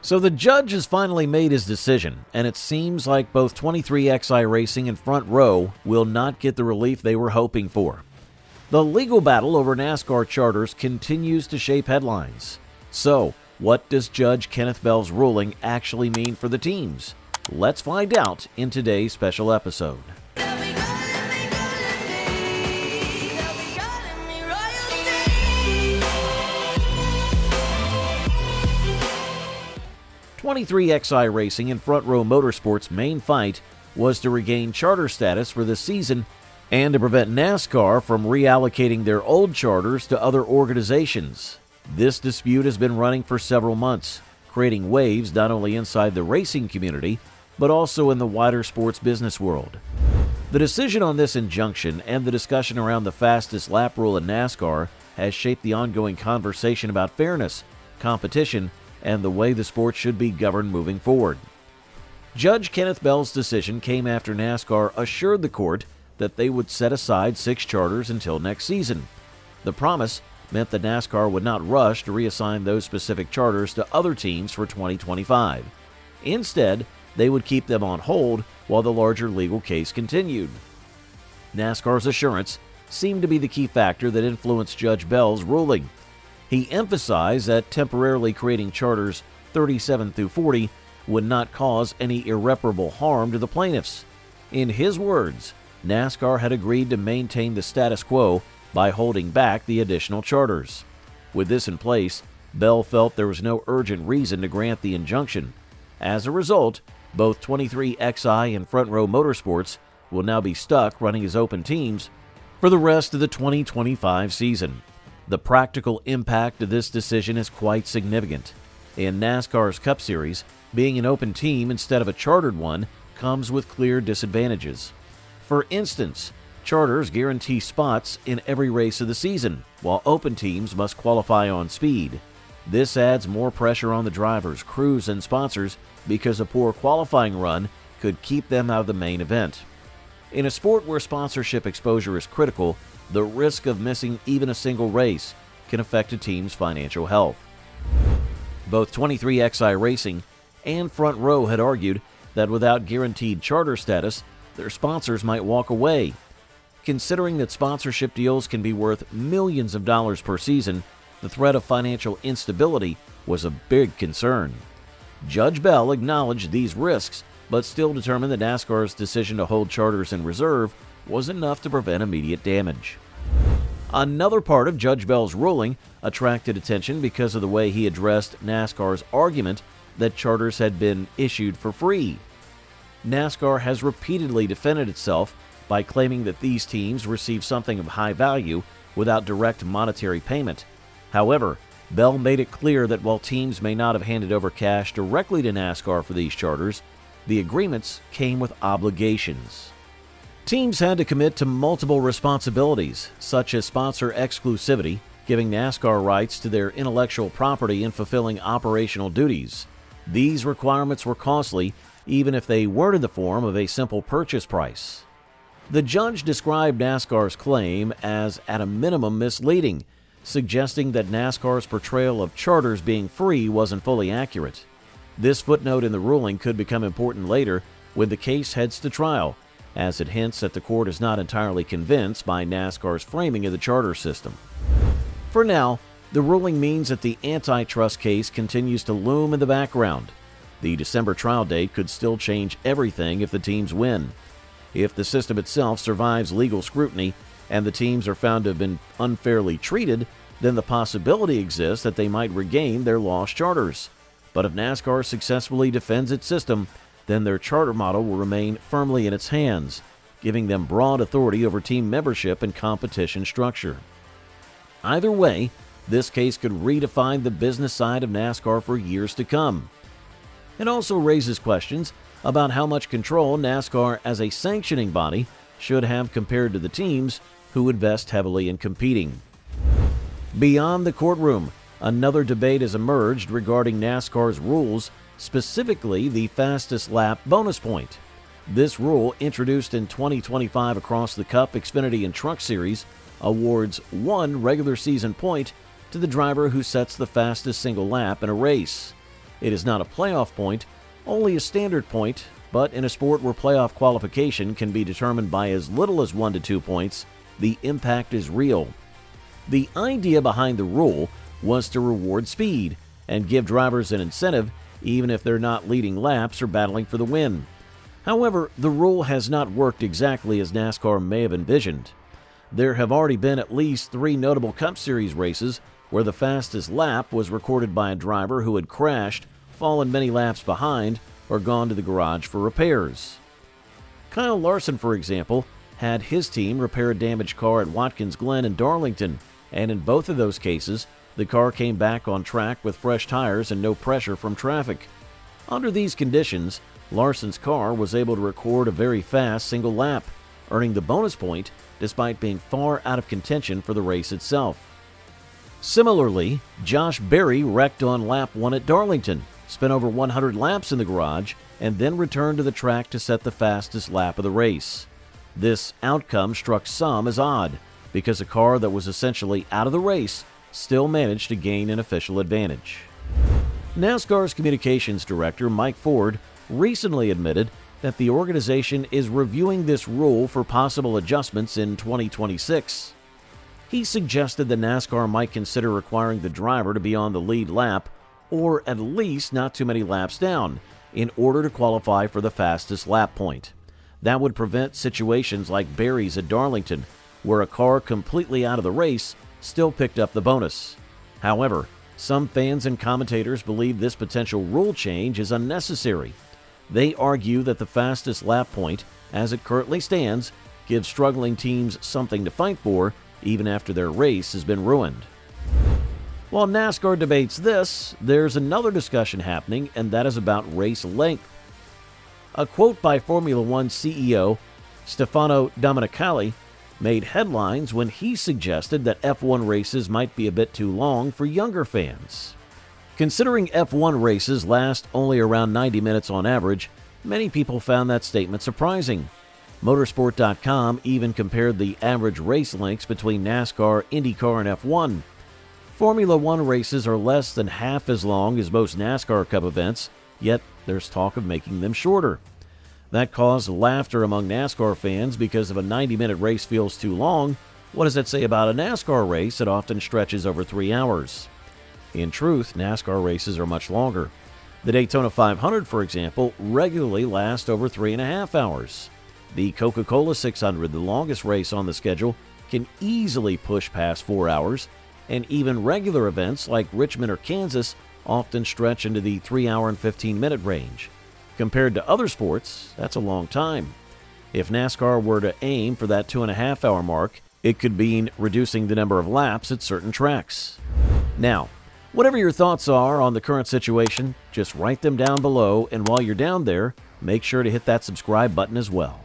So the judge has finally made his decision, and it seems like both 23XI Racing and Front Row will not get the relief they were hoping for. The legal battle over NASCAR charters continues to shape headlines. So, what does Judge Kenneth Bell's ruling actually mean for the teams? Let's find out in today's special episode. 23XI Racing and Front Row Motorsports' main fight was to regain charter status for this season and to prevent NASCAR from reallocating their old charters to other organizations. This dispute has been running for several months, creating waves not only inside the racing community, but also in the wider sports business world. The decision on this injunction and the discussion around the fastest lap rule in NASCAR has shaped the ongoing conversation about fairness, competition, and the way the sport should be governed moving forward. Judge Kenneth Bell's decision came after NASCAR assured the court that they would set aside 6 charters until next season. The promise meant that NASCAR would not rush to reassign those specific charters to other teams for 2025. Instead, they would keep them on hold while the larger legal case continued. NASCAR's assurance seemed to be the key factor that influenced Judge Bell's ruling. He emphasized that temporarily creating charters 37 through 40 would not cause any irreparable harm to the plaintiffs. In his words, NASCAR had agreed to maintain the status quo by holding back the additional charters. With this in place, Bell felt there was no urgent reason to grant the injunction. As a result, both 23XI and Front Row Motorsports will now be stuck running as open teams for the rest of the 2025 season. The practical impact of this decision is quite significant. In NASCAR's Cup Series, being an open team instead of a chartered one comes with clear disadvantages. For instance, charters guarantee spots in every race of the season, while open teams must qualify on speed. This adds more pressure on the drivers, crews, and sponsors because a poor qualifying run could keep them out of the main event. In a sport where sponsorship exposure is critical, the risk of missing even a single race can affect a team's financial health. Both 23XI Racing and Front Row had argued that without guaranteed charter status, their sponsors might walk away. Considering that sponsorship deals can be worth millions of dollars per season, the threat of financial instability was a big concern. Judge Bell acknowledged these risks, but still determined that NASCAR's decision to hold charters in reserve was enough to prevent immediate damage. Another part of Judge Bell's ruling attracted attention because of the way he addressed NASCAR's argument that charters had been issued for free. NASCAR has repeatedly defended itself by claiming that these teams receive something of high value without direct monetary payment. However, Bell made it clear that while teams may not have handed over cash directly to NASCAR for these charters, the agreements came with obligations. Teams had to commit to multiple responsibilities, such as sponsor exclusivity, giving NASCAR rights to their intellectual property and fulfilling operational duties. These requirements were costly, even if they weren't in the form of a simple purchase price. The judge described NASCAR's claim as at a minimum misleading, suggesting that NASCAR's portrayal of charters being free wasn't fully accurate. This footnote in the ruling could become important later when the case heads to trial, as it hints that the court is not entirely convinced by NASCAR's framing of the charter system. For now, the ruling means that the antitrust case continues to loom in the background. The December trial date could still change everything if the teams win. If the system itself survives legal scrutiny and the teams are found to have been unfairly treated, then the possibility exists that they might regain their lost charters. But if NASCAR successfully defends its system, then their charter model will remain firmly in its hands, giving them broad authority over team membership and competition structure. Either way, this case could redefine the business side of NASCAR for years to come. It also raises questions about how much control NASCAR as a sanctioning body should have compared to the teams who invest heavily in competing. Beyond the courtroom, another debate has emerged regarding NASCAR's rules, specifically the fastest lap bonus point. This rule, introduced in 2025 across the Cup, Xfinity, and Truck Series, awards 1 regular season point to the driver who sets the fastest single lap in a race. It is not a playoff point, only a standard point, but in a sport where playoff qualification can be determined by as little as 1 to 2 points, the impact is real. The idea behind the rule was to reward speed and give drivers an incentive even if they're not leading laps or battling for the win. However, the rule has not worked exactly as NASCAR may have envisioned. There have already been at least 3 notable Cup Series races where the fastest lap was recorded by a driver who had crashed, fallen many laps behind, or gone to the garage for repairs. Kyle Larson, for example, had his team repair a damaged car at Watkins Glen and Darlington, and in both of those cases, the car came back on track with fresh tires and no pressure from traffic. Under these conditions, Larson's car was able to record a very fast single lap, earning the bonus point despite being far out of contention for the race itself. Similarly, Josh Berry wrecked on lap 1 at Darlington, spent over 100 laps in the garage, and then returned to the track to set the fastest lap of the race. This outcome struck some as odd, because a car that was essentially out of the race still managed to gain an official advantage. NASCAR's communications director, Mike Ford, recently admitted that the organization is reviewing this rule for possible adjustments in 2026. He suggested that NASCAR might consider requiring the driver to be on the lead lap, or at least not too many laps down, in order to qualify for the fastest lap point. That would prevent situations like Berry's at Darlington, where a car completely out of the race still picked up the bonus. However, some fans and commentators believe this potential rule change is unnecessary. They argue that the fastest lap point, as it currently stands, gives struggling teams something to fight for even after their race has been ruined. While NASCAR debates this, there's another discussion happening, and that is about race length. A quote by Formula One CEO Stefano Domenicali made headlines when he suggested that F1 races might be a bit too long for younger fans. Considering F1 races last only around 90 minutes on average, many people found that statement surprising. Motorsport.com even compared the average race lengths between NASCAR, IndyCar, and F1. Formula One races are less than half as long as most NASCAR Cup events, yet there's talk of making them shorter. That caused laughter among NASCAR fans because if a 90-minute race feels too long, what does that say about a NASCAR race that often stretches over 3 hours? In truth, NASCAR races are much longer. The Daytona 500, for example, regularly lasts over 3.5 hours. The Coca-Cola 600, the longest race on the schedule, can easily push past 4 hours, and even regular events like Richmond or Kansas often stretch into the 3-hour and 15-minute range. Compared to other sports, that's a long time. If NASCAR were to aim for that 2.5-hour mark, it could mean reducing the number of laps at certain tracks. Now, whatever your thoughts are on the current situation, just write them down below, and while you're down there, make sure to hit that subscribe button as well.